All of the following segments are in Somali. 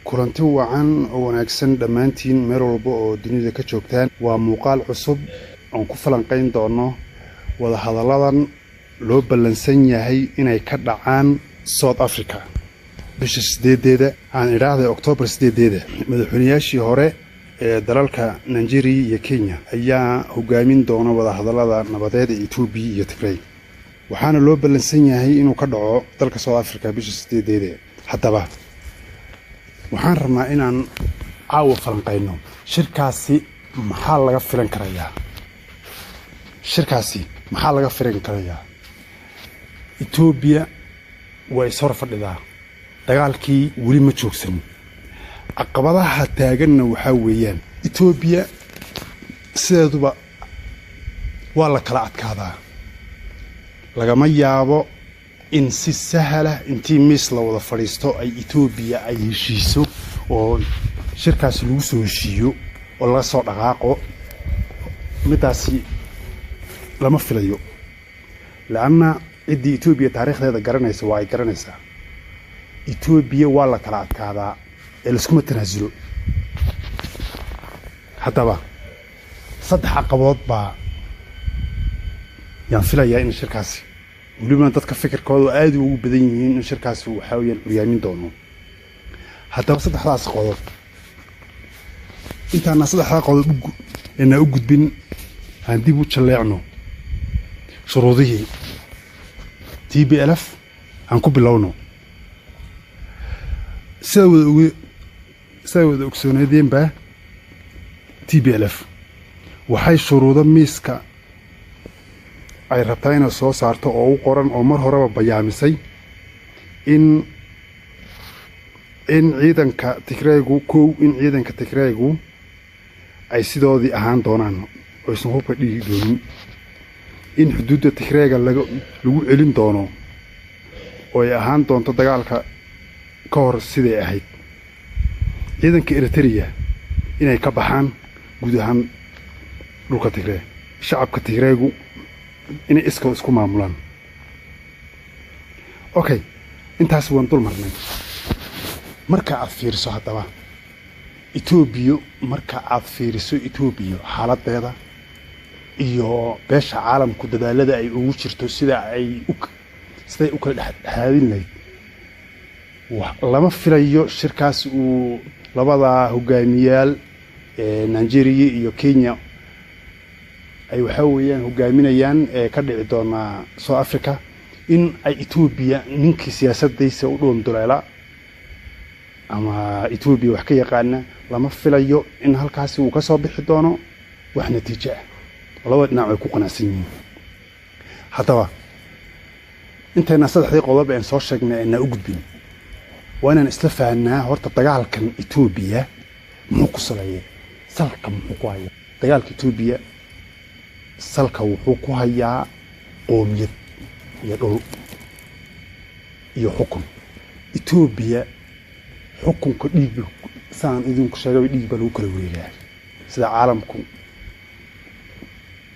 kulanti wacan oo wanaagsan dhammaantiin meel walba oo dunida ka joogtaan waa muuqaal cusub oo ku falanqayn doono wada hadalladan loo ballansan yahay inay ka dhacaan South Africa bisha 8 aan iraahday October 8 madaxweynayaashii hore ee dalalka Nigeria iyo Kenya ayaa hogaamin doona wada hadallada nabadeed ee Ethiopia iyo Tigray waxaana loo ballansan yahay inuu ka dhaco dalka South Africa bisha 8 haddaba waxaan rabnaa inaan caawa falanqayno shirkaasi maxaa laga filan karayaa Ethiopia way soo fadhidaa dagaalkii wali ma joogsan caqabadaha taaganna waxa weeyaan Ethiopia sideeduba waa la kala adkaadaa lagama yaabo in si sahla intii miis la wada fadhiisto ay Ethiopia ay heshiiso oo shirkaas lagu soo heshiiyo oo laga soo dhaqaaqo midaasi lama filayo laana cidii Ethiopia taariikhdeeda garanaysa waa ay garanaysaa Ethiopia waa la kala adkaadaa ee la isku matanaasulo haddaba saddex caqabadood baa yaan filayaa in shirkaasi waliba dadka fikirkooda aad ugu badan yihiin in shirkaasi waxa weeyaan uriyaamin doono haddaba saddexdaas qodob intaana saddexdaas qodob inaa u gudbin aan dib u jaleecno shuruudihii TPLF aan ku bilowno sawada ogsoonadeen ba TPLF waxay shuruudo miiska ay rabtaa inay soo saarto oo u qoran oo mar horeba bayaamisay in ciidanka Tigray ay sidoodii ahaan doonaan oo isku hubka dhigi doonin in xuduudda Tigray lagu celin doono oo ay ahaan doonto dagaalka ka hor sidee ahayd ciidanka Eritrea inay ka baxaan guud ahaan dhulka Tigray shacabka Tigray inay isku maamulaan okay intaas waan dul marnay marka aad fiiriso haddaba Ethiopia xaaladeeda iyo beesha caalamku dadaalada ay ugu jirto siday u kala dhaxaadin lahayd lama filayo shirkaas uu labada hogaamiyaal Nigeria iyo Kenya ay waxa weeyaan hogaaminayaan ka dhici doona South Africa in ay Ethiopia ninkii siyaasaddiisa u dhoon duleela ama Ethiopia wax ka yaqaan lama filayo in halkaas uu ka soo bixi doono wax natiijo ah labada dhinac ay ku qanacsan yihiin haddaba intayna saddexdii qodob aan soo sheegnay inaan u gudbin waana isla fahanaa horta dagaalkan Ethiopia muxuu ku saleeyay salka muxuu ku hayaa dagaalka Ethiopia salka wuxuu ku hayaa qoomiyad iyo dhul iyo xukun Ethiopia xukunka dhiig saan idinku sheegay dhiig baa lagu kala wareegaa sida caalamku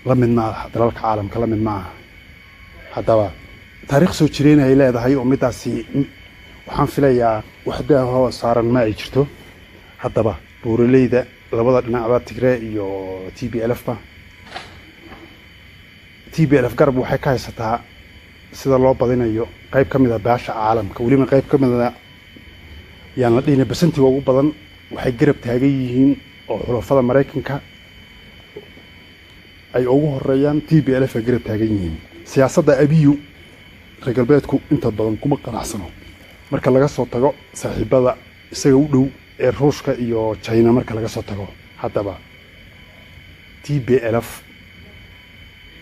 la mid maaha dalalka caalamka la mid maaha haddaba taariikh soo jireen ay leedahay oo midaasi waxaan filayaa waxda hoos saaran ma ay jirto haddaba buuraleyda labada dhinacba Tigray iyo TPLF garab waxay ka haysataa sida loo badinayo qayb kamid ah baasha caalamka waliba qayb kamid ah yaan la dhigay basantiga ugu badan waxay garab taagan yihiin oo xulafada Mareykanka ay ugu horeeyaan TPLF ay garab taagan yihiin siyaasadda abiyu reer galbeedku inta badan kuma qanacsano marka laga soo tago saaxiibada isaga u dhow ee Ruushka iyo China marka laga soo tago haddaba TPLF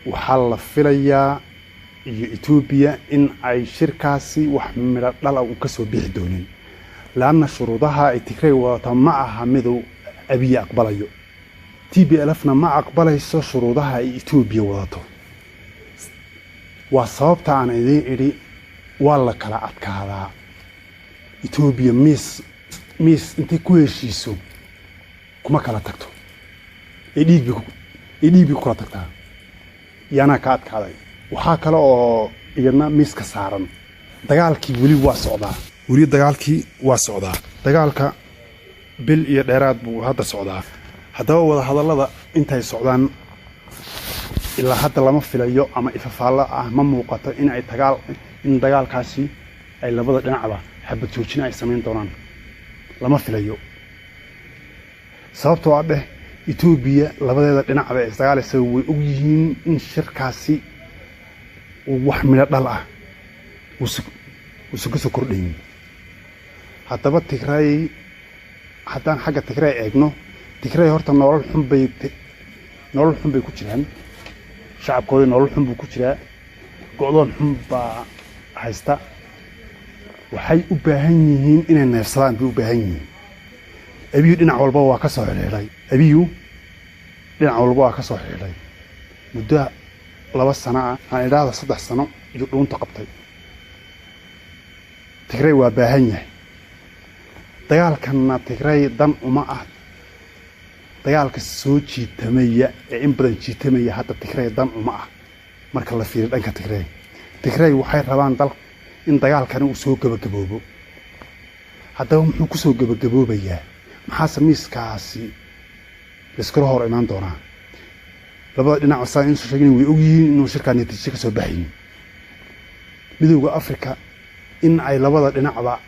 waxaa la filayaa iyo Ethiopia in ay shirkaasi wax mira dhala u ka soo bixi dooneen laana shuruudaha ay Tigray wata ma aha midow abiy aqbalayo TPLFna ma aqbalayso shuruudaha ay Ethiopia wadato waa sababta aan idin iri waa la kala adkaadaa Ethiopia miis intay ku heshiiso kuma kala tagto dhiigbi kula tagtaa yana ka adkaaday waxa kale oo iyana miiska saaran dagaalkii wali waa socdaa dagaalka bil iyo dheeraad buu hadda socdaa. haddaba wada hadallada intay socdaan ilaa hadda lama filayo ama ifafaalo ah ma muuqato in dagaalkaasi ay labada dhinacba xabad joojin ay samayn doonaan. lama filayo sababtoo ah Itoobiya labadeeda dhinacba ee dagaalaysa way og yihiin in shirkaasi uu wax midho dhal ah uu soo kordhin. haddaba Tigray haddaan xagga Tigray eegno, Tigray horta nolol xun bay ku jiraan. shacabkooda nolol xun buu ku jiraa, go'doon xun baa haysta. waxay u baahan yihiin inay neefsadaan bay u baahan yihiin. abiyu dhinac walba waa ka soo xidhay muddo 2 sano ah, aan idhaahdo 3 sano iyo dhuunta qabtay. Tigray waa baahan yahay. dagaalkanna Tigray dan uma ah. dagaalka soo jiitamaya ee in badan jiitamaya hadda Tigray dan uma ah marka la fiiriyo dhanka Tigray. Tigray waxay rabaan in dagaalkan uu soo gabagaboobo. haddaba muxuu ku soo gabagaboobayaa? maxaa samiiskaasi iskala hor imaan doonaa? labada dhinac saa in soo sheegin way og yihiin inuu shirkaan natiijo ka soo baxayn. midowga Afrika in ay labada dhinacba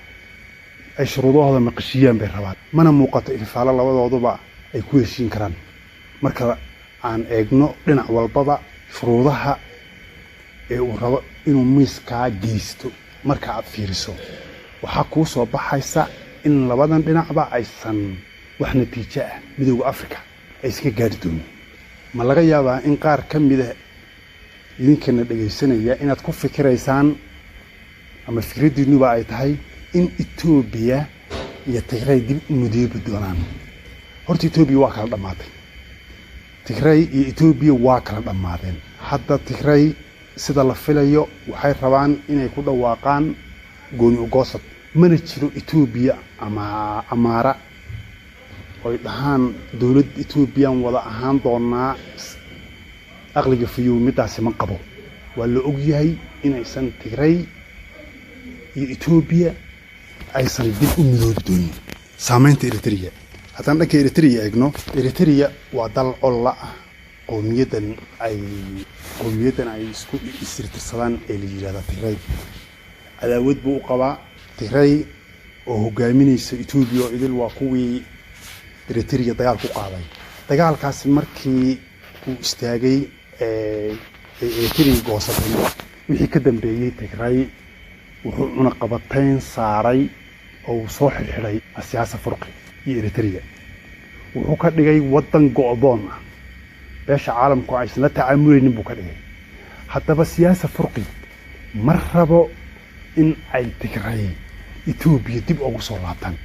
ay shuruudahooda maqashiyaan bay rabaan. mana muuqato ifafaalo labadooduba ay ku heshiin karaan. marka aan eegno dhinac walbaba shuruudaha ee uu rabo inuu miiskaa geysto, marka aad fiiriso waxaa kuu soo baxaysa in labadan dhinacba aysan wax natiijo ah midowga Afrika ay iska gaari doonin. ma laga yaabaa in qaar ka mid ah idinkana dhageysanaya inaad ku fikiraysaan ama fikradiinuba ay tahay in Itoobiya iyo Tigray dib u mudoobi doonaan? horta Itoobiya waa kala dhamaatay. Tigray iyo Itoobiya waa kala dhamaadeen. hadda Tigray sida la filayo waxay rabaan inay ku dhawaaqaan gooni u goosad. mana jiro Itoobiya ama Amaara oo dhahaan dawlad Itoobiyan wada ahaan doonaa. aqliga fiyo midaasi ma qabo. waa la og yahay inaysan Tigray iyo Itoobiya aysan dib u midoobi doonin. saamaynta Eritrea haddaan dhanka Eritrea eegno, Eritrea waa dal olla ah. qowmiyadan ay isku isirtirsadaan ee la yiraahdo Tigray. cadaawad buu u qabaa. Tigray oo hogaaminaysa Itoobiya oo idil waa kuwii Eritrea dagaal ku qaaday. dagaalkaasi markii uu istaagay Eritrea goosatay, wixii ka dambeeyay Tigray wuxuu cunaqabatayn saaray oo soo xidhay siyaasad furqi iyo Eritrea. wuxuu ka dhigay wadan go'doon ah. beesha caalamku aysan la tacaamulaynin buu ka dhigay. haddaba siyaasad furqi mar rabo in ay Tigray Itoobiya dib ugu soo laabtaan.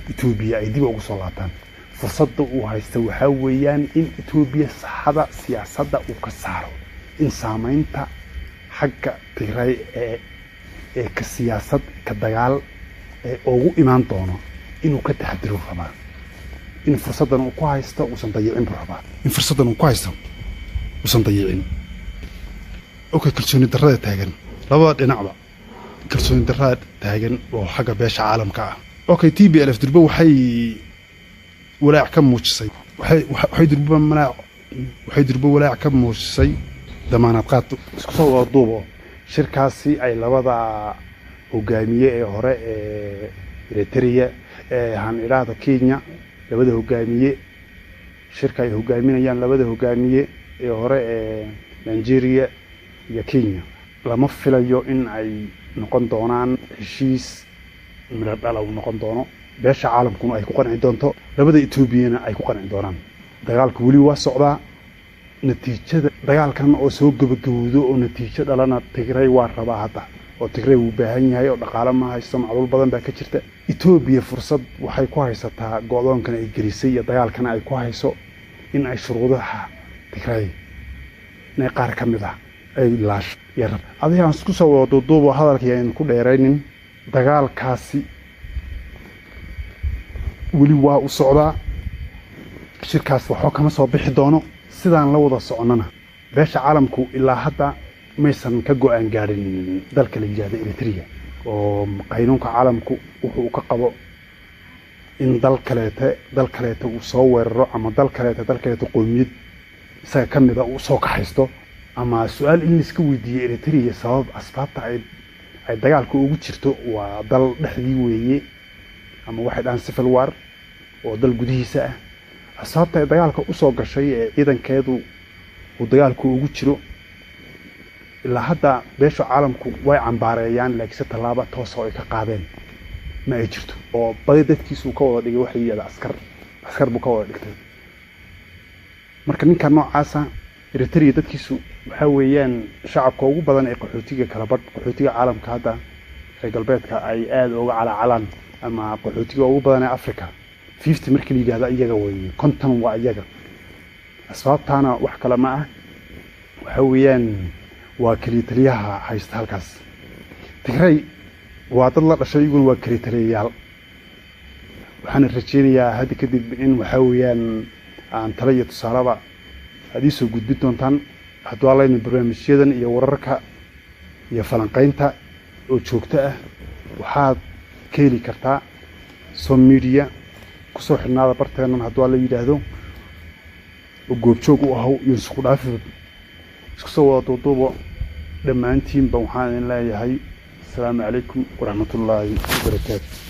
Itoobiya ay dib ugu soo laabtaan. fursadda uu haysto waxaa weeyaan in Itoobiya saxada siyaasadda uu ka saaro. in saamaynta xagga Tigray ee ka siyaasad ka dagaal ee ugu imaan doono inuu ka taxadiro rabaa. in fursaddan uu ku haysto uusan dayicin rabaa. kalsooni darrada taagan labada dhinacba. kalsooni darrada taagan oo xagga beesha caalamka ah. TPLF durba waxay walaac ka muujisay. waxay durba walaac ka muujisay damaanad qaad isku soo wada duubo. shirkaasi ay labada hogaamiye ee hore ee Eritrea han iraahdo Kenya, labada hogaamiye shirka ay hogaaminayaan labada hogaamiye ee hore ee Nigeria iyo Kenya. lama filayo in ay noqon doonaan heshiis midho dhal ah noqon doono. beesha caalamkuna ay ku qanci doonto, labada Itoobiyana ay ku qanci doonaan. dagaalku wali waa socdaa. natiijada dagaalkan oo soo gabagabowdo oo natiijo dhalana Tigray waa rabaa hadda. oo Tigray uu baahan yahay oo dhaqaale ma haysto, macluul badan baa ka jirta. Itoobiya fursad waxay ku haysataa go'doonkan ay gelisay iyo dagaalkan ay ku hayso in ay shuruudaha Tigray inay qaar ka mid ah ay laash yarab. adiga isku soo wado duubo hadalkii aan ku dheeraynin. dagaalkaasi wali waa u socdaa. shirkaas waxaa kama soo bixi doono. sidaan la wada soconana beesha caalamku ilaa hadda maysan ka go'aan gaarin dalka la yiraahdo Eritrea. oo qaynuunka caalamku wuxuu ka qabo in dal kaleeta uu soo weeraro ama dal kaleeta qoomiyad isaga ka mid ah uu soo kaxaysto ama su'aal in iska weydiiyo Eritrea asbaabta ay dagaalku ugu jirto waa dal dhexdii weeye ama waxay dhan civil war oo dal gudihiisa ah asbaabta ay dagaalka u soo gashay ee ciidankeedu uu dagaalku ugu jiro ilaa hadda beesha caalamku way cambaareeyaan laakiin talaabo toos ah ay ka qaadeen ma ay jirto oo badi dadkiisu ka wada dhigay waxay yada askar buu ka wada dhigtay marka ninka noocaasa Eritrea dadkiisu waxa weeyaan shacabka ugu badan ee qaxootiga kala badh qaxootiga caalamka hadda ee galbeedka ay aad uga calaacalaan ama qaxootiga ugu badan ee Afrika 50 markii la yiraahdo iyaga weeye konton waa iyaga asbaabtaana wax kale ma ah waxa weeyaan waa kaliitaliyaha haysta halkaas Tigray waa dad la dhashay iyaguna waa kaliitaliyayaal waxaan rajaynayaa hadda kadib in waxa weeyaan aan tala iyo tusaalaba hadii soo gudbin doontaan haddii alla in barnaamijyadan iyo wararka iyo falanqaynta oo joogto ah waxaad ka heli kartaa media ku soo xirnaada barteenan haddii alla yiraahdo oo goobjoog u ahaw iyo isku dhaafid isku soo wada duuduubo dhammaantiin waxaan leeyahay السلام عليكم ورحمة الله وبركاته.